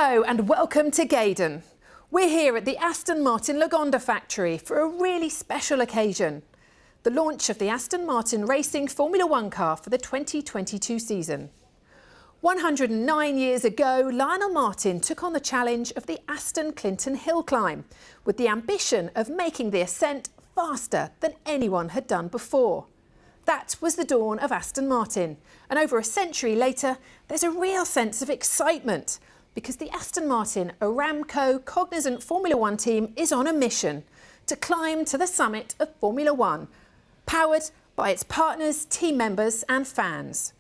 Hello and welcome to Gaydon. We're here at the Aston Martin Launch factory for a really special occasion. The launch of the Aston Martin Racing Formula One car for the 2022 season. 109 years ago, Lionel Martin took on the challenge of the Aston Clinton Hill Climb with the ambition of making the ascent faster than anyone had done before. That was the dawn of Aston Martin, and over a century later, there's a real sense of excitement because the Aston Martin Aramco Cognizant Formula One team is on a mission to climb to the summit of Formula One, powered by its partners, team members and fans.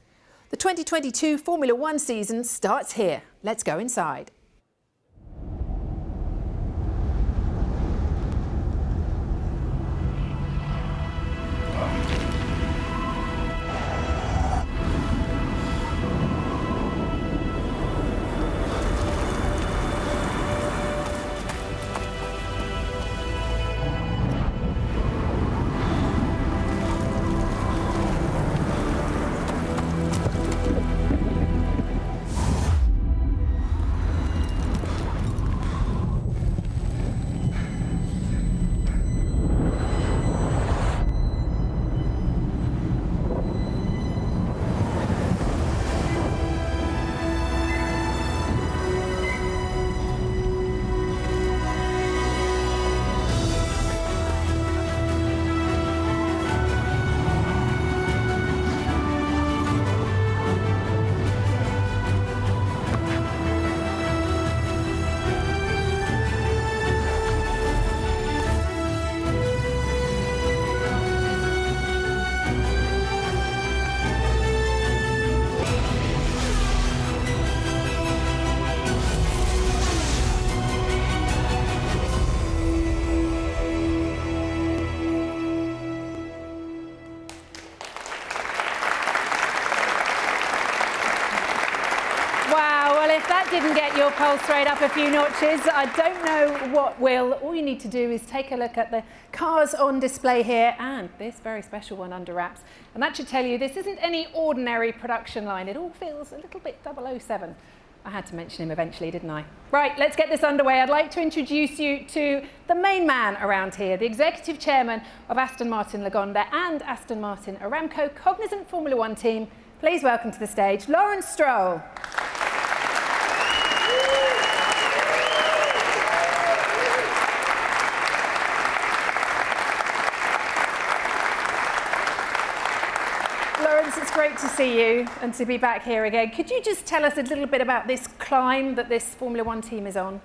The 2022 Formula One season starts here. Let's go inside. If that didn't get your pulse rate up a few notches, I don't know what will. All you need to do is take a look at the cars on display here and this very special one under wraps. And that should tell you this isn't any ordinary production line. It all feels a little bit 007. I had to mention him eventually, didn't I? Right, let's get this underway. I'd like to introduce you to the main man around here, the executive chairman of Aston Martin Launch and Aston Martin Aramco Cognizant Formula One team. Please welcome to the stage, Lawrence Stroll. Lawrence, it's great to see you and to be back here again. Could you just tell us a little bit about this climb that this Formula One team is on?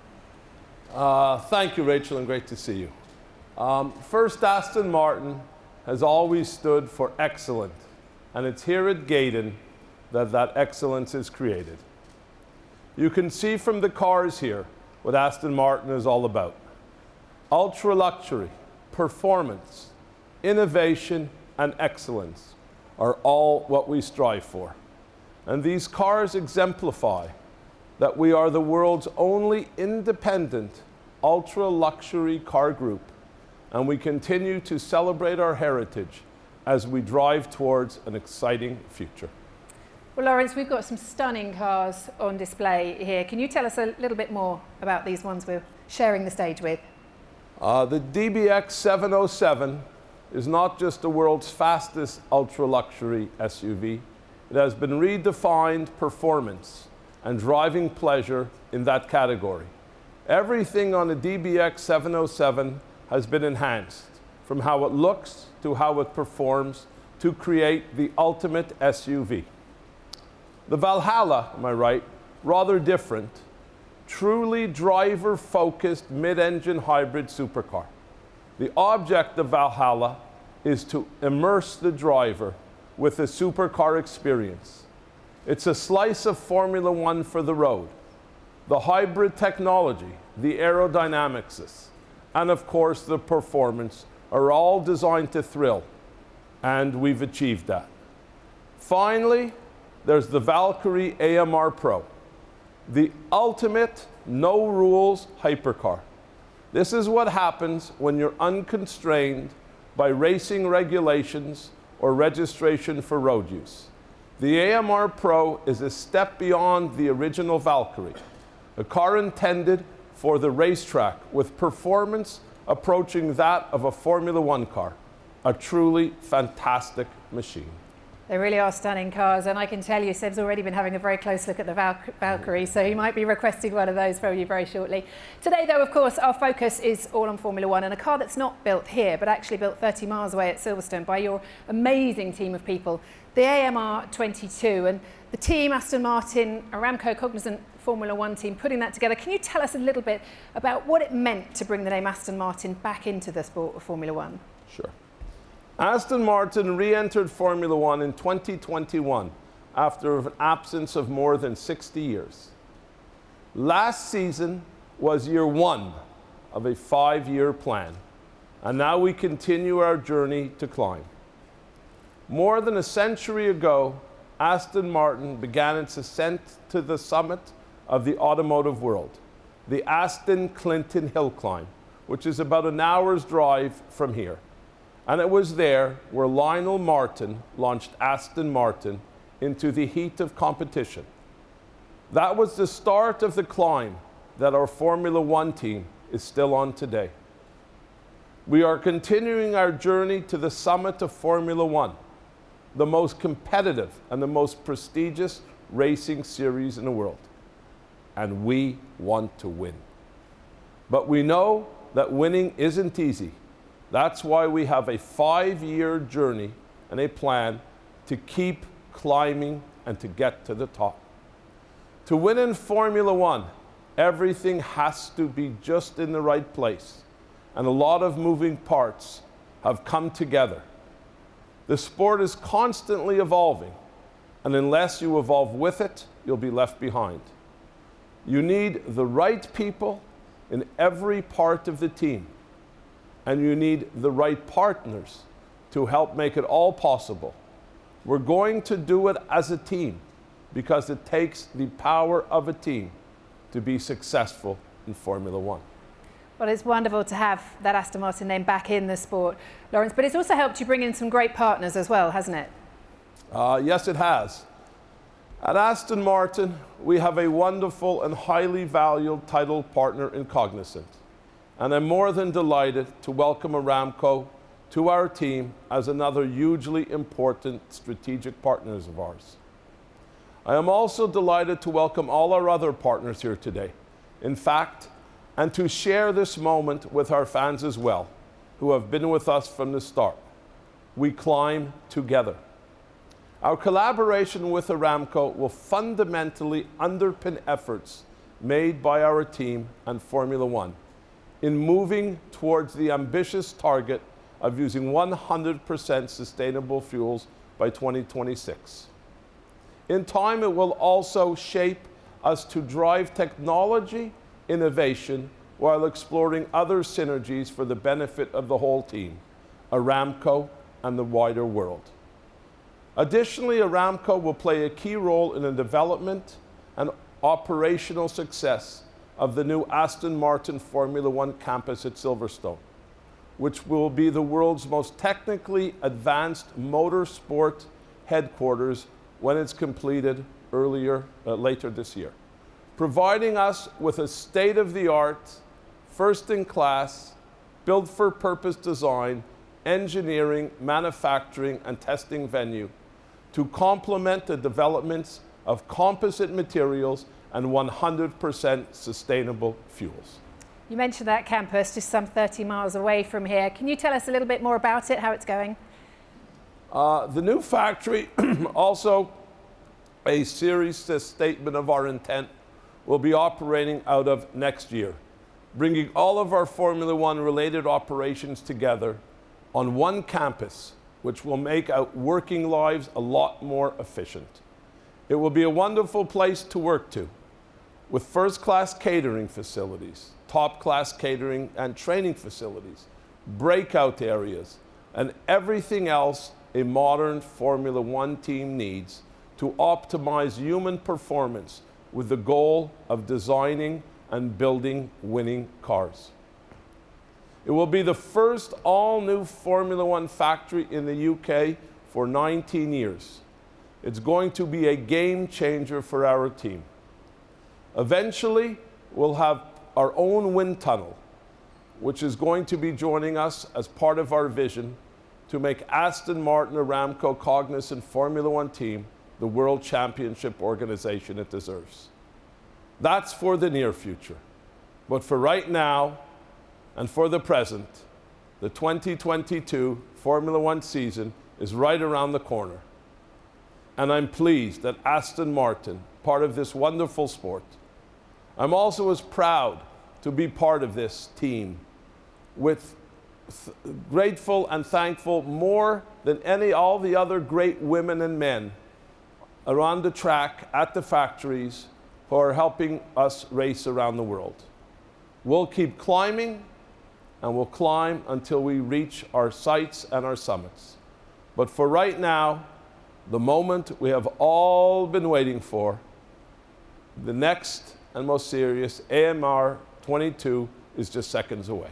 Thank you, Rachel, and great to see you. First, Aston Martin has always stood for excellent, and it's here at Gaydon that that excellence is created. You can see from the cars here what Aston Martin is all about. Ultra luxury, performance, innovation, and excellence are all what we strive for. And these cars exemplify that we are the world's only independent ultra-luxury car group, and we continue to celebrate our heritage as we drive towards an exciting future. Well, Lawrence, we've got some stunning cars on display here. Can you tell us a little bit more about these ones we're sharing the stage with? The DBX 707 is not just the world's fastest ultra-luxury SUV. It has been redefined performance and driving pleasure in that category. Everything on the DBX 707 has been enhanced, from how it looks to how it performs, to create the ultimate SUV. The Valhalla, am I right, rather different, truly driver-focused mid-engine hybrid supercar. The object of Valhalla is to immerse the driver with a supercar experience. It's a slice of Formula One for the road. The hybrid technology, the aerodynamics, and of course the performance are all designed to thrill, and we've achieved that. Finally, there's the Valkyrie AMR Pro, the ultimate no-rules hypercar. This is what happens when you're unconstrained by racing regulations or registration for road use. The AMR Pro is a step beyond the original Valkyrie. a car intended for the racetrack with performance approaching that of a Formula One car. A truly fantastic machine. They really are stunning cars, and I can tell you Seb's already been having a very close look at the Valkyrie, so he might be requesting one of those from you very shortly. Today though, of course, our focus is all on Formula One, and a car that's not built here but actually built 30 miles away at Silverstone by your amazing team of people, the AMR22, and the team, Aston Martin, Aramco Cognizant Formula One team, putting that together. Can you tell us a little bit about what it meant to bring the name Aston Martin back into the sport of Formula One? Sure. Aston Martin re-entered Formula One in 2021 after an absence of more than 60 years. Last season was year one of a 5-year plan, and now we continue our journey to climb. More than a century ago, Aston Martin began its ascent to the summit of the automotive world, the Aston Clinton Hill Climb, which is about an hour's drive from here. And it was there where Lionel Martin launched Aston Martin into the heat of competition. That was the start of the climb that our Formula One team is still on today. We are continuing our journey to the summit of Formula One, the most competitive and the most prestigious racing series in the world. And we want to win. But we know that winning isn't easy. That's why we have a 5-year journey and a plan to keep climbing and to get to the top. To win in Formula One, everything has to be just in the right place, and a lot of moving parts have come together. The sport is constantly evolving, and unless you evolve with it, you'll be left behind. You need the right people in every part of the team, and you need the right partners to help make it all possible. We're going to do it as a team because it takes the power of a team to be successful in Formula One. Well, it's wonderful to have that Aston Martin name back in the sport, Lawrence, but it's also helped you bring in some great partners as well, hasn't it? Yes, it has. At Aston Martin, we have a wonderful and highly valued title partner in Cognizant. And I'm more than delighted to welcome Aramco to our team as another hugely important strategic partners of ours. I am also delighted to welcome all our other partners here today. In fact, and to share this moment with our fans as well, who have been with us from the start. We climb together. Our collaboration with Aramco will fundamentally underpin efforts made by our team and Formula One in moving towards the ambitious target of using 100% sustainable fuels by 2026. In time, it will also shape us to drive technology innovation while exploring other synergies for the benefit of the whole team, Aramco and the wider world. Additionally, Aramco will play a key role in the development and operational success of the new Aston Martin Formula One campus at Silverstone, which will be the world's most technically advanced motorsport headquarters when it's completed later this year, providing us with a state-of-the-art, first-in-class, built-for-purpose design, engineering, manufacturing, and testing venue to complement the developments of composite materials and 100% sustainable fuels. You mentioned that campus just some 30 miles away from here. Can you tell us a little bit more about it, how it's going? The new factory, also a serious statement of our intent, will be operating out of next year, bringing all of our Formula One related operations together on one campus, which will make our working lives a lot more efficient. It will be a wonderful place to work to, with first-class catering facilities, top-class catering and training facilities, breakout areas, and everything else a modern Formula One team needs to optimize human performance with the goal of designing and building winning cars. It will be the first all-new Formula One factory in the UK for 19 years. It's going to be a game changer for our team. Eventually, we'll have our own wind tunnel, which is going to be joining us as part of our vision to make Aston Martin Aramco Cognizant Formula One team the World Championship organization it deserves. That's for the near future. But for right now and for the present, the 2022 Formula One season is right around the corner. And I'm pleased that Aston Martin, part of this wonderful sport, I'm also as proud to be part of this team, with grateful and thankful more than all the other great women and men around the track, at the factories, who are helping us race around the world. We'll keep climbing, and we'll climb until we reach our sights and our summits. But for right now, the moment we have all been waiting for, the next and most serious AMR22 is just seconds away.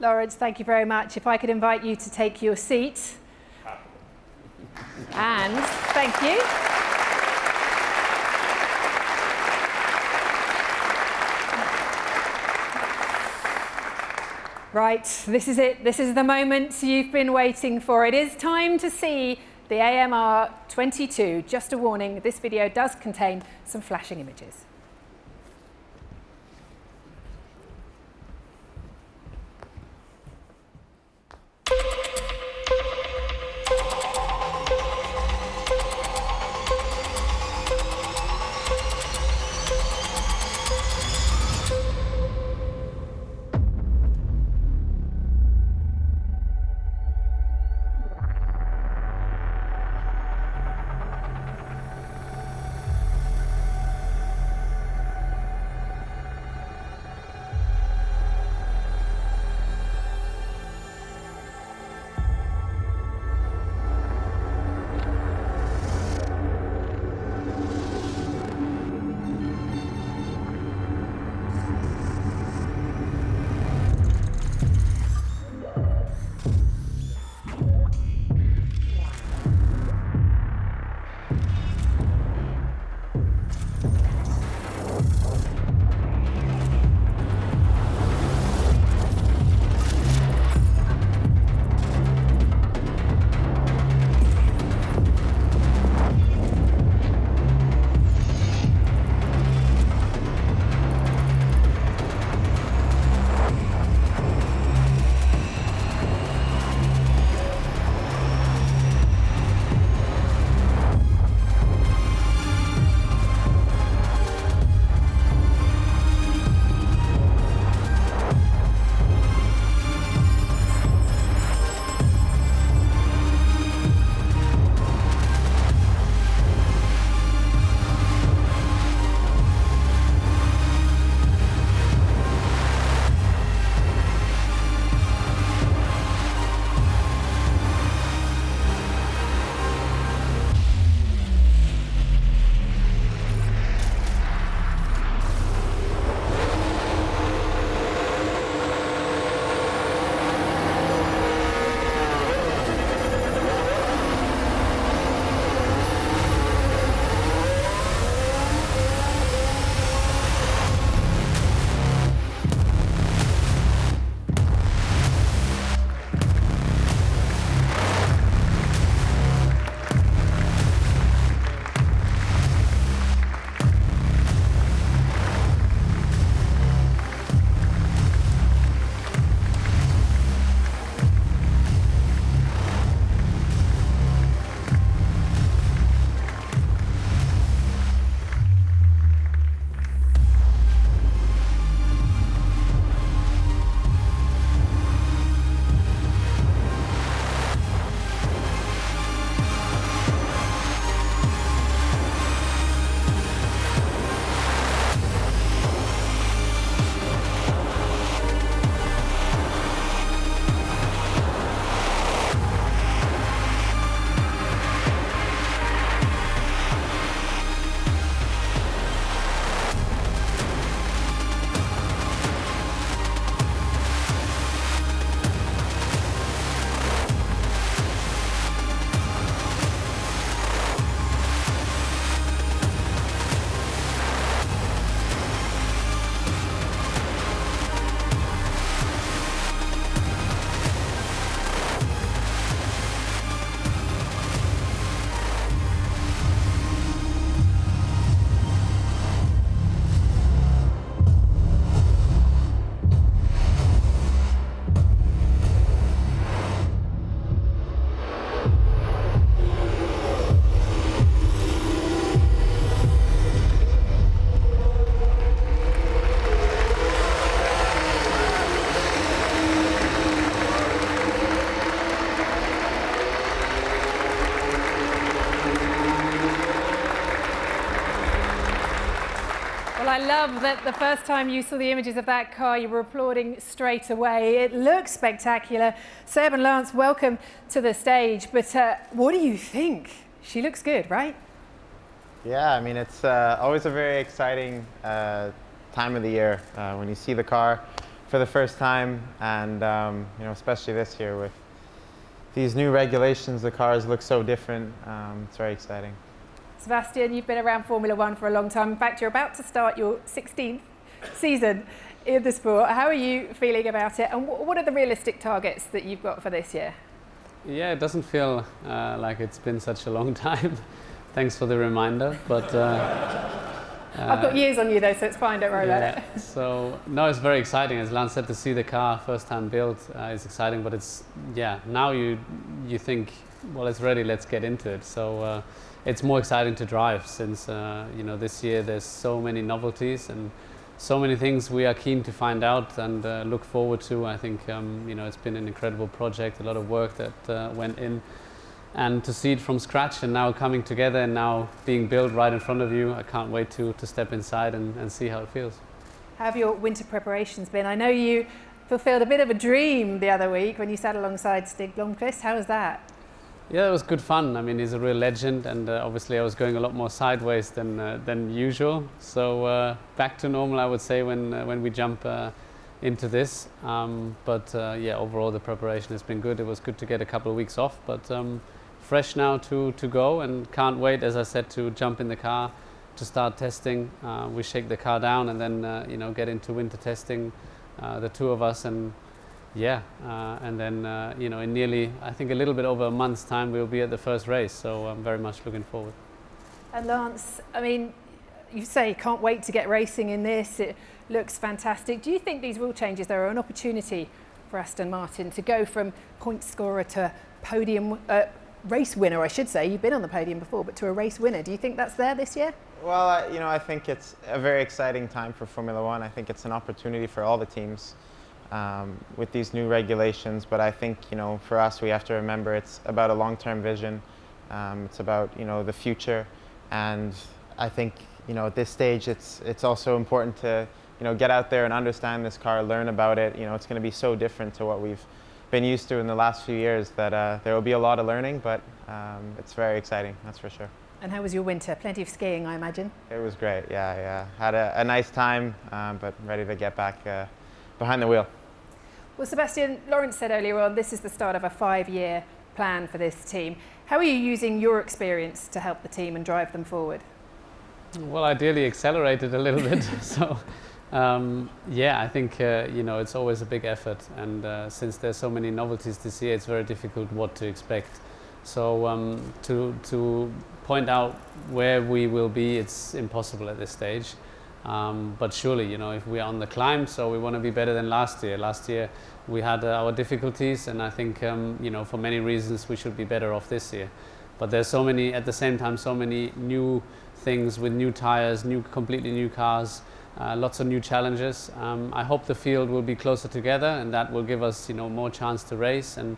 Lawrence, thank you very much. If I could invite you to take your seat. And thank you. Right, this is it. This is the moment you've been waiting for. It is time to see the AMR22. Just a warning, this video does contain some flashing images. love that the first time you saw the images of that car, you were applauding straight away. It looks spectacular. Seb and Lance, welcome to the stage. But what do you think? She looks good, right? Yeah, I mean, it's always a very exciting time of the year when you see the car for the first time, and you know, especially this year with these new regulations, the cars look so different. It's very exciting. Sebastian, you've been around Formula One for a long time. In fact, you're about to start your 16th season in the sport. How are you feeling about it, and what are the realistic targets that you've got for this year? Yeah, it doesn't feel like it's been such a long time. Thanks for the reminder, but I've got years on you though, so it's fine, don't worry about it. So, no, it's very exciting. As Lance said, to see the car first time built is exciting, but it's, yeah, now you think, well, it's ready, let's get into it. So it's more exciting to drive since, you know, this year there's so many novelties and so many things we are keen to find out and look forward to. I think, you know, it's been an incredible project, a lot of work that went in. And to see it from scratch and now coming together and now being built right in front of you, I can't wait to step inside and see how it feels. How have your winter preparations been? I know you fulfilled a bit of a dream the other week when you sat alongside Stig Blomqvist. How was that? Yeah, it was good fun. I mean, he's a real legend, and obviously I was going a lot more sideways than usual. So back to normal, I would say, when we jump into this. Yeah, overall the preparation has been good. It was good to get a couple of weeks off, but fresh now to go, and can't wait, as I said, to jump in the car to start testing. We shake the car down and then you know, get into winter testing, the two of us, and yeah, and then you know, in nearly, I think, a little bit over a month's time we'll be at the first race, so I'm very much looking forward. And Lance, I mean, you say you can't wait to get racing in this. It looks fantastic. Do you think these rule changes are an opportunity for Aston Martin to go from point scorer to podium race winner, I should say? You've been on the podium before, but to a race winner. Do you think that's there this year? Well, you know, I think it's a very exciting time for Formula One. I think it's an opportunity for all the teams with these new regulations. But I think, you know, for us, we have to remember it's about a long-term vision. It's about, you know, the future. And I think, you know, at this stage, it's also important to, you know, get out there and understand this car, learn about it. You know, it's going to be so different to what we've been used to in the last few years that there will be a lot of learning, but it's very exciting, that's for sure. And how was your winter? Plenty of skiing, I imagine? It was great, yeah. Had a nice time, but ready to get back behind the wheel. Well, Sebastian, Lawrence said earlier on, this is the start of a 5-year plan for this team. How are you using your experience to help the team and drive them forward? Well, ideally accelerate it a little bit. So, yeah, I think you know, it's always a big effort, and since there's so many novelties this year, it's very difficult what to expect. So to point out where we will be, it's impossible at this stage. But surely, you know, if we are on the climb, so we want to be better than last year. Last year we had our difficulties, and I think you know, for many reasons we should be better off this year. But there's so many, at the same time, so many new things with new tires, completely new cars, lots of new challenges. I hope the field will be closer together, and that will give us, you know, more chance to race and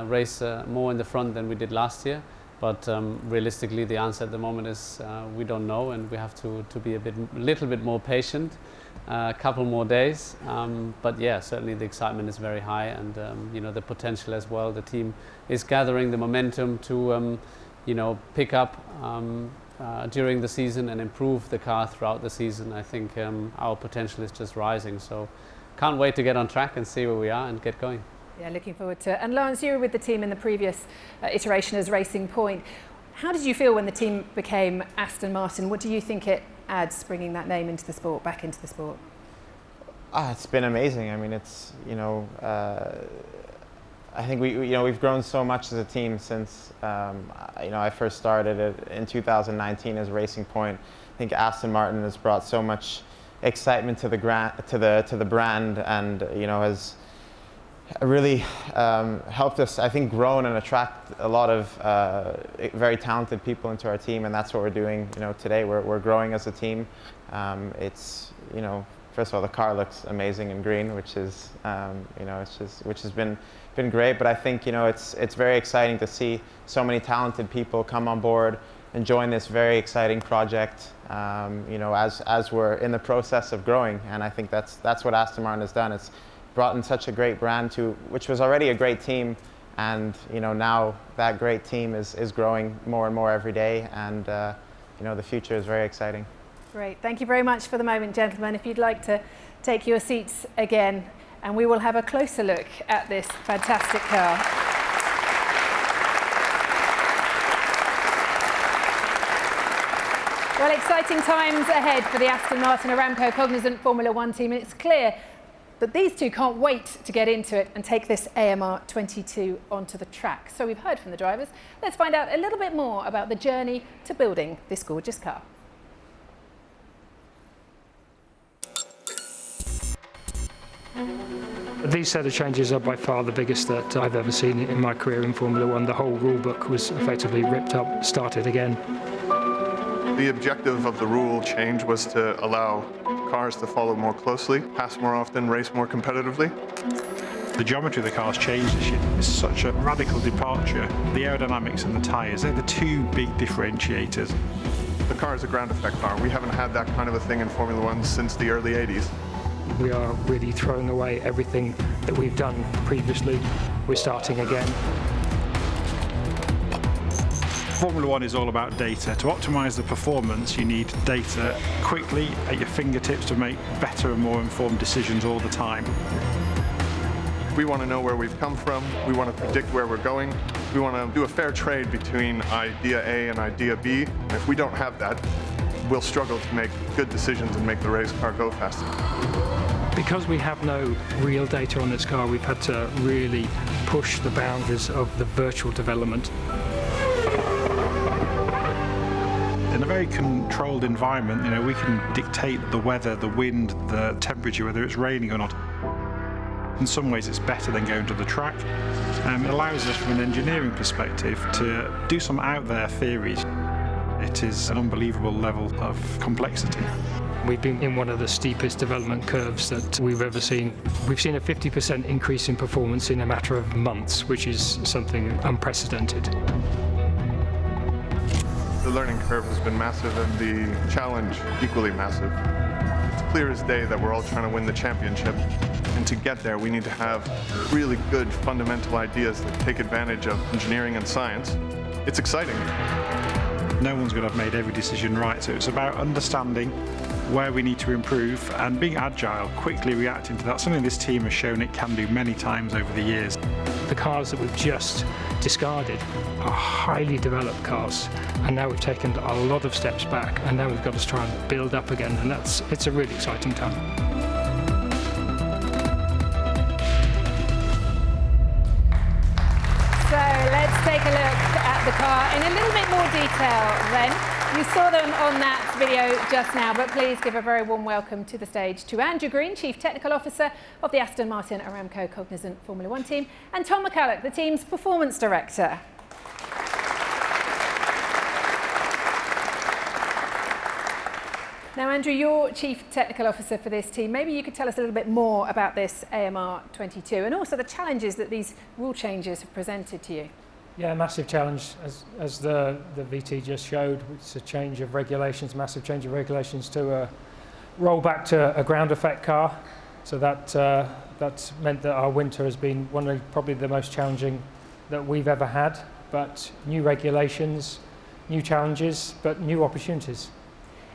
race more in the front than we did last year. But realistically, the answer at the moment is we don't know, and we have to be a little bit more patient, a couple more days. But yeah, certainly the excitement is very high, and you know, the potential as well. The team is gathering the momentum to you know, pick up during the season and improve the car throughout the season. I think our potential is just rising, so can't wait to get on track and see where we are and get going. Yeah, looking forward to it. And Lawrence, you were with the team in the previous iteration as Racing Point. How did you feel when the team became Aston Martin? What do you think it adds, bringing that name into the sport, back into the sport? It's been amazing. I mean, it's, you know, I think we've grown so much as a team since you know, I first started it in 2019 as Racing Point. I think Aston Martin has brought so much excitement to the brand, and you know, has really helped us, I think, grow and attract a lot of very talented people into our team, and that's what we're doing. You know, today we're growing as a team. It's, you know, first of all, the car looks amazing in green, which is you know, which has been great. But I think, you know, it's very exciting to see so many talented people come on board, enjoying this very exciting project, you know, as we're in the process of growing. And I think that's what Aston Martin has done. It's brought in such a great brand to, which was already a great team, and you know, now that great team is growing more and more every day, and you know, the future is very exciting. Great, thank you very much for the moment, gentlemen. If you'd like to take your seats again, and we will have a closer look at this fantastic car. Well, exciting times ahead for the Aston Martin Aramco Cognizant Formula One team, and it's clear that these two can't wait to get into it and take this AMR22 onto the track. So we've heard from the drivers. Let's find out a little bit more about the journey to building this gorgeous car. These set of changes are by far the biggest that I've ever seen in my career in Formula One. The whole rule book was effectively ripped up, started again. The objective of the rule change was to allow cars to follow more closely, pass more often, race more competitively. The geometry of the car's changed this year. It's such a radical departure. The aerodynamics and the tyres, they're the two big differentiators. The car is a ground effect car. We haven't had that kind of a thing in Formula One since the early 80s. We are really throwing away everything that we've done previously. We're starting again. Formula One is all about data. To optimise the performance, you need data quickly at your fingertips to make better and more informed decisions all the time. We want to know where we've come from. We want to predict where we're going. We want to do a fair trade between idea A and idea B. And if we don't have that, we'll struggle to make good decisions and make the race car go faster. Because we have no real data on this car, we've had to really push the boundaries of the virtual development. In a very controlled environment, you know, we can dictate the weather, the wind, the temperature, whether it's raining or not. In some ways it's better than going to the track. It allows us from an engineering perspective to do some out there theories. It is an unbelievable level of complexity. We've been in one of the steepest development curves that we've ever seen. We've seen a 50% increase in performance in a matter of months, which is something unprecedented. The learning curve has been massive and the challenge equally massive. It's clear as day that we're all trying to win the championship. And to get there, we need to have really good fundamental ideas that take advantage of engineering and science. It's exciting. No one's going to have made every decision right, so it's about understanding where we need to improve and being agile, quickly reacting to that. Something this team has shown it can do many times over the years. The cars that we've just discarded are highly developed cars, and now we've taken a lot of steps back, and now we've got to try and build up again, and it's a really exciting time. So let's take a look at the car in a little bit more detail then. You saw them on that video just now, but please give a very warm welcome to the stage to Andrew Green, Chief Technical Officer of the Aston Martin Aramco Cognizant Formula One team, and Tom McCulloch, the team's Performance Director. Now, Andrew, you're Chief Technical Officer for this team. Maybe you could tell us a little bit more about this AMR22 and also the challenges that these rule changes have presented to you. Yeah, massive challenge, as the VT just showed. It's a change of regulations, massive change of regulations to roll back to a ground effect car. So that's meant that our winter has been one of probably the most challenging that we've ever had. But new regulations, new challenges, but new opportunities.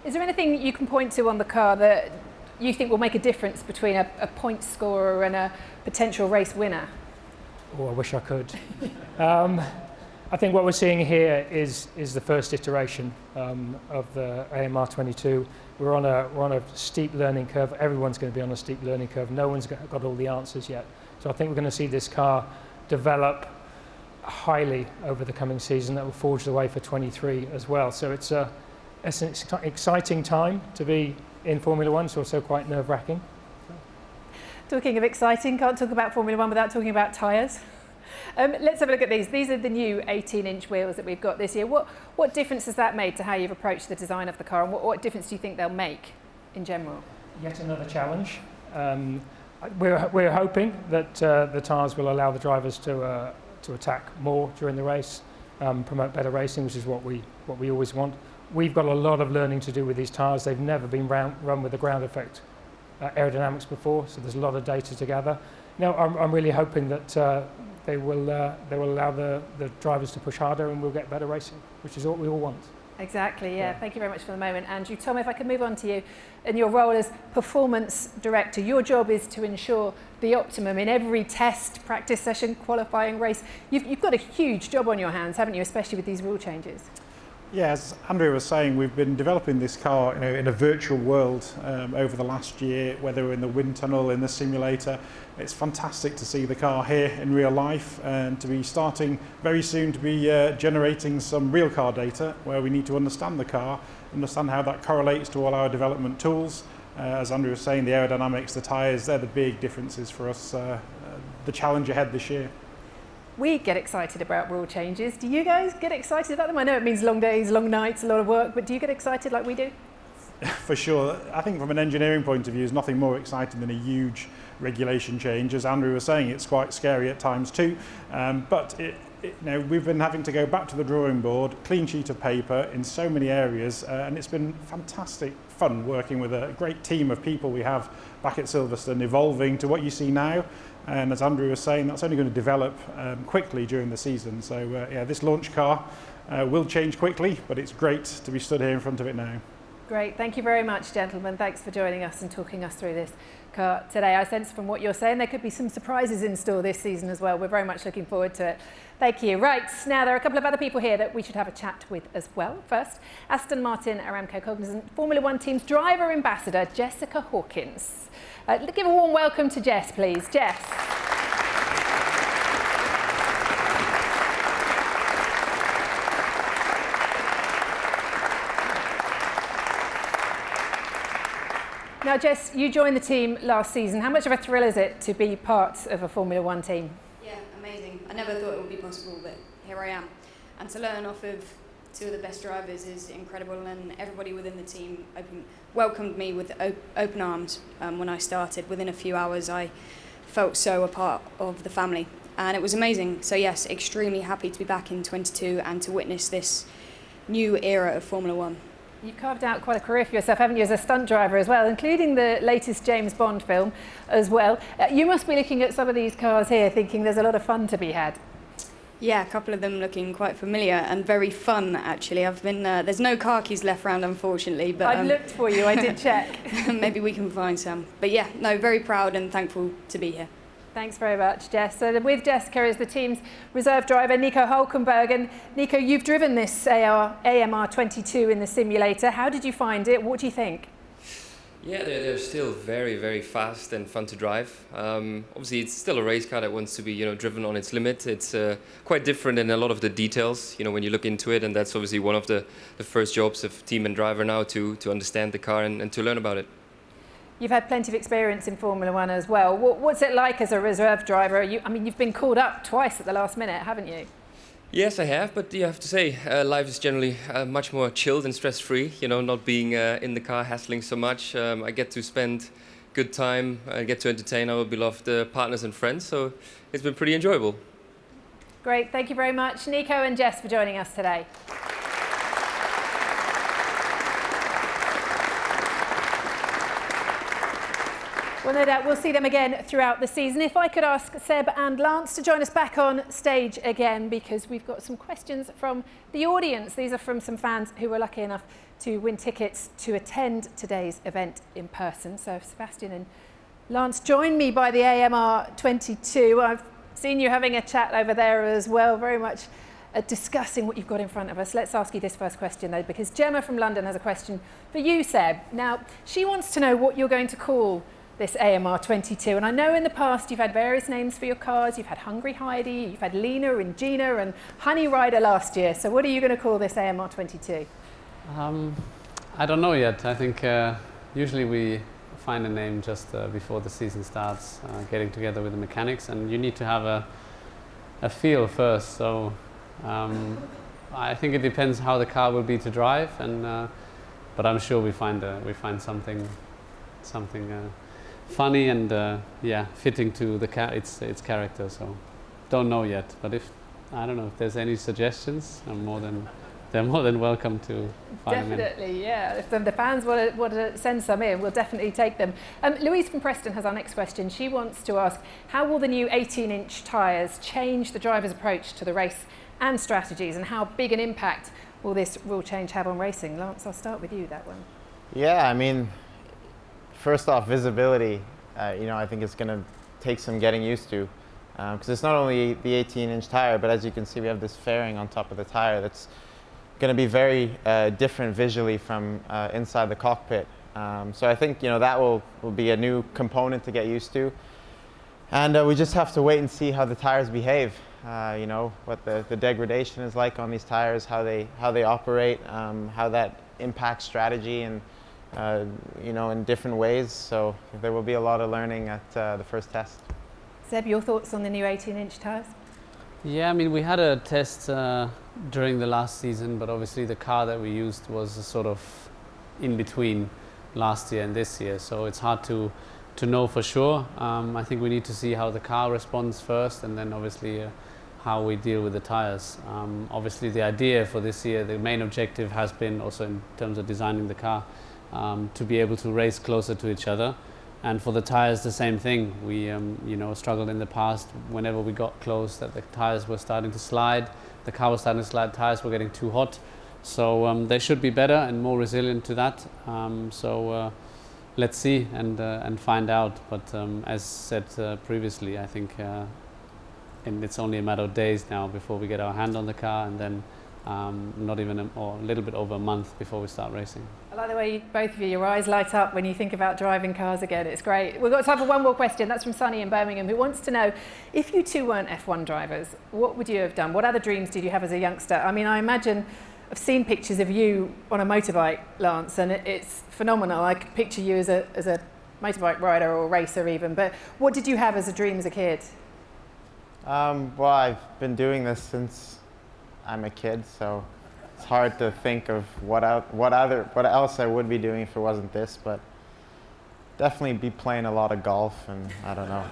Is there anything you can point to on the car that you think will make a difference between a point scorer and a potential race winner? Oh, I wish I could. I think what we're seeing here is the first iteration of the AMR22. We're on a steep learning curve. Everyone's going to be on a steep learning curve. No one's got all the answers yet. So I think we're going to see this car develop highly over the coming season. That will forge the way for 23 as well. So it's an exciting time to be in Formula One. It's also quite nerve-wracking. Talking of exciting, can't talk about Formula One without talking about tyres. Let's have a look at these. These are the new 18-inch wheels that we've got this year. What difference has that made to how you've approached the design of the car, and what difference do you think they'll make in general? Yet another challenge. We're hoping that the tyres will allow the drivers to attack more during the race. promote better racing, which is what we always want. We've got a lot of learning to do with these tyres. They've never been run with the ground effect aerodynamics before, so there's a lot of data to gather. Now, I'm really hoping that they will allow the drivers to push harder and we'll get better racing, which is what we all want. Exactly, yeah. Thank you very much for the moment, Andrew. Tom, if I could move on to you, in your role as performance director, your job is to ensure the optimum in every test, practice session, qualifying race. You've got a huge job on your hands, haven't you, especially with these rule changes? Yeah, as Andrew was saying, we've been developing this car in a virtual world over the last year, whether in the wind tunnel, in the simulator. It's fantastic to see the car here in real life and to be starting very soon to be generating some real car data where we need to understand the car, understand how that correlates to all our development tools. As Andrew was saying, the aerodynamics, the tyres, they're the big differences for us, the challenge ahead this year. We get excited about rule changes. Do you guys get excited about them? I know it means long days, long nights, a lot of work, but do you get excited like we do? For sure. I think from an engineering point of view, there's nothing more exciting than a huge regulation change. As Andrew was saying, it's quite scary at times too. But we've been having to go back to the drawing board, clean sheet of paper in so many areas, and it's been fantastic fun working with a great team of people we have back at Silverstone, evolving to what you see now. And as Andrew was saying, that's only going to develop quickly during the season. So this launch car will change quickly, but it's great to be stood here in front of it now. Great, thank you very much, gentlemen. Thanks for joining us and talking us through this car today. I sense from what you're saying there could be some surprises in store this season as well. We're very much looking forward to it. Thank you. Right, now there are a couple of other people here that we should have a chat with as well. First, Aston Martin Aramco Cognizant Formula One team's driver ambassador, Jessica Hawkins. Give a warm welcome to Jess, please. Jess. Now, Jess, you joined the team last season. How much of a thrill is it to be part of a Formula One team? Yeah, amazing. I never thought it would be possible, but here I am. And to learn off of two of the best drivers is incredible, and everybody within the team welcomed me with open arms when I started. Within a few hours, I felt so a part of the family, and it was amazing. So yes, extremely happy to be back in 22 and to witness this new era of Formula One. You've carved out quite a career for yourself, haven't you, as a stunt driver as well, including the latest James Bond film as well. You must be looking at some of these cars here thinking there's a lot of fun to be had. Yeah, a couple of them looking quite familiar and very fun, actually. I've been there's no car keys left around, unfortunately, but I've looked for you. I did check. Maybe we can find some. But yeah, no, very proud and thankful to be here. Thanks very much, Jess. So with Jessica is the team's reserve driver, Nico Hulkenberg. And Nico, you've driven this AMR22 in the simulator. How did you find it? What do you think? Yeah, they're still very, very fast and fun to drive. Obviously, it's still a race car that wants to be, driven on its limit. It's quite different in a lot of the details, when you look into it, and that's obviously one of the first jobs of team and driver now to understand the car and to learn about it. You've had plenty of experience in Formula One as well. What's it like as a reserve driver? You've been called up twice at the last minute, haven't you? Yes, I have, but you have to say, life is generally much more chilled and stress-free, not being in the car hassling so much. I get to spend good time, I get to entertain our beloved partners and friends, so it's been pretty enjoyable. Great, thank you very much, Nico and Jess, for joining us today. Well, no doubt we'll see them again throughout the season. If I could ask Seb and Lance to join us back on stage again, because we've got some questions from the audience. These are from some fans who were lucky enough to win tickets to attend today's event in person. So Sebastian and Lance, join me by the AMR22. I've seen you having a chat over there as well, very much discussing what you've got in front of us. Let's ask you this first question though, because Gemma from London has a question for you, Seb. Now, she wants to know what you're going to call this AMR22, and I know in the past you've had various names for your cars. You've had Hungry Heidi, you've had Lena and Gina and Honey Rider last year. So what are you going to call this AMR22? I don't know yet. I think usually we find a name just before the season starts, getting together with the mechanics, and you need to have a feel first. So I think it depends how the car will be to drive, and but I'm sure we find something funny and fitting to its character. So don't know yet, but if I don't know if there's any suggestions. They're more than welcome to find them in. Definitely, yeah. If the fans want to send some in, we'll definitely take them. Louise from Preston has our next question. She wants to ask, how will the new 18-inch tyres change the driver's approach to the race and strategies, and how big an impact will this rule change have on racing? Lance, I'll start with you, that one. Yeah, I mean, first off, visibility, I think it's going to take some getting used to, because it's not only the 18-inch tire, but as you can see, we have this fairing on top of the tire that's going to be very different visually from inside the cockpit. So I think that will be a new component to get used to, and we just have to wait and see how the tires behave. What the degradation is like on these tires, how they operate, how that impacts strategy, and in different ways. So there will be a lot of learning at the first test. Seb, your thoughts on the new 18-inch tyres? Yeah, I mean, we had a test during the last season, but obviously the car that we used was sort of in between last year and this year, so it's hard to know for sure. I think we need to see how the car responds first, and then obviously how we deal with the tires. Obviously the idea for this year, the main objective has been also in terms of designing the car, to be able to race closer to each other. And for the tires, the same thing. We struggled in the past whenever we got close that the tires were starting to slide, the car was starting to slide, tires were getting too hot. So they should be better and more resilient to that. Let's see and find out. But as said previously, I think and it's only a matter of days now before we get our hand on the car, and then not even a little bit over a month before we start racing. I like the way both of you, your eyes light up when you think about driving cars again. It's great. We've got time for one more question. That's from Sunny in Birmingham, who wants to know, if you two weren't F1 drivers, what would you have done? What other dreams did you have as a youngster? I mean, I imagine I've seen pictures of you on a motorbike, Lance, and it's phenomenal. I could picture you as a motorbike rider or racer even. But what did you have as a dream as a kid? Well, I've been doing this since I'm a kid, so it's hard to think of what else I would be doing if it wasn't this, but definitely be playing a lot of golf, and I don't know.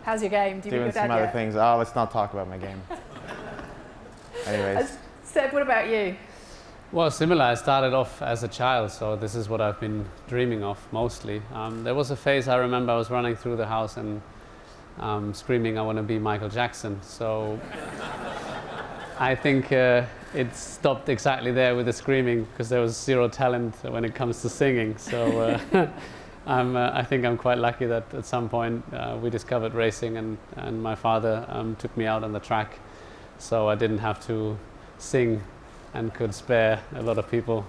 How's your game? Do you doing some other things. Oh, let's not talk about my game. Anyways. Seb, what about you? Well, similar. I started off as a child, so this is what I've been dreaming of mostly. There was a phase I remember I was running through the house and screaming, I want to be Michael Jackson. So I think it stopped exactly there with the screaming, because there was zero talent when it comes to singing. So I think I'm quite lucky that at some point we discovered racing, and my father took me out on the track, so I didn't have to sing and could spare a lot of people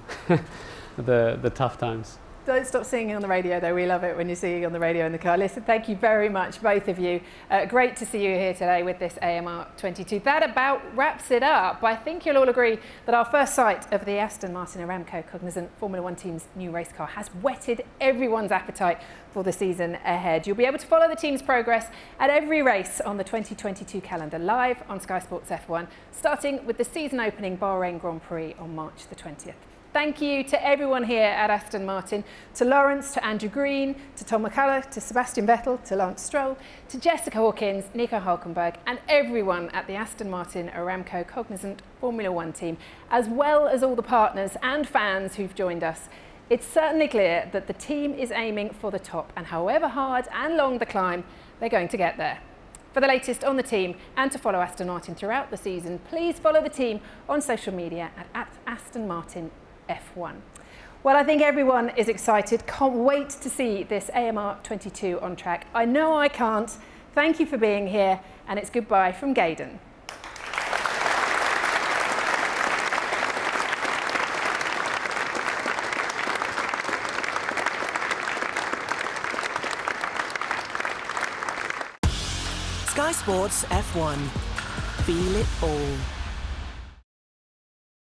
the tough times. Don't stop singing on the radio, though. We love it when you're singing on the radio in the car. Listen, thank you very much, both of you. Great to see you here today with this AMR22. That about wraps it up. I think you'll all agree that our first sight of the Aston Martin Aramco Cognizant Formula One team's new race car has whetted everyone's appetite for the season ahead. You'll be able to follow the team's progress at every race on the 2022 calendar, live on Sky Sports F1, starting with the season opening Bahrain Grand Prix on March the 20th. Thank you to everyone here at Aston Martin, to Lawrence, to Andrew Green, to Tom McCullough, to Sebastian Vettel, to Lance Stroll, to Jessica Hawkins, Nico Hülkenberg, and everyone at the Aston Martin Aramco Cognizant Formula One team, as well as all the partners and fans who've joined us. It's certainly clear that the team is aiming for the top, and however hard and long the climb, they're going to get there. For the latest on the team and to follow Aston Martin throughout the season, please follow the team on social media at Aston Martin F1. Well, I think everyone is excited. Can't wait to see this AMR22 on track. I know I can't. Thank you for being here, and it's goodbye from Gaydon. Sky Sports F1. Feel it all.